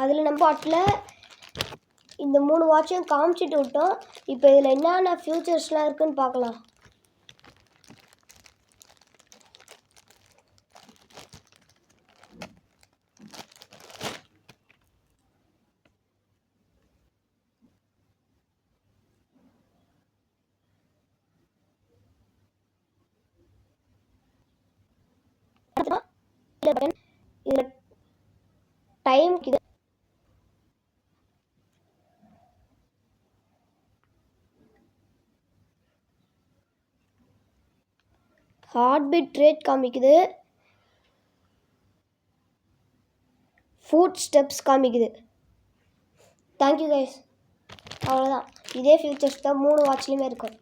அதில் நம்ம பாட்டில் இந்த 3 வாட்சையும் காமிச்சிட்டு விட்டோம். இப்போ இதில் என்னென்ன ஃபியூச்சர்ஸ்லாம் இருக்குதுன்னு பார்க்கலாம். இதில் டைம் இது ஹார்ட் பீட் ரேட் காமிக்குது, ஃபுட் ஸ்டெப்ஸ் காமிக்குது. Thank you guys. அவ்வளோதான். இதே ஃபியூச்சர்ஸ் தான் 3 வாட்ச்லேயுமே இருக்கும்.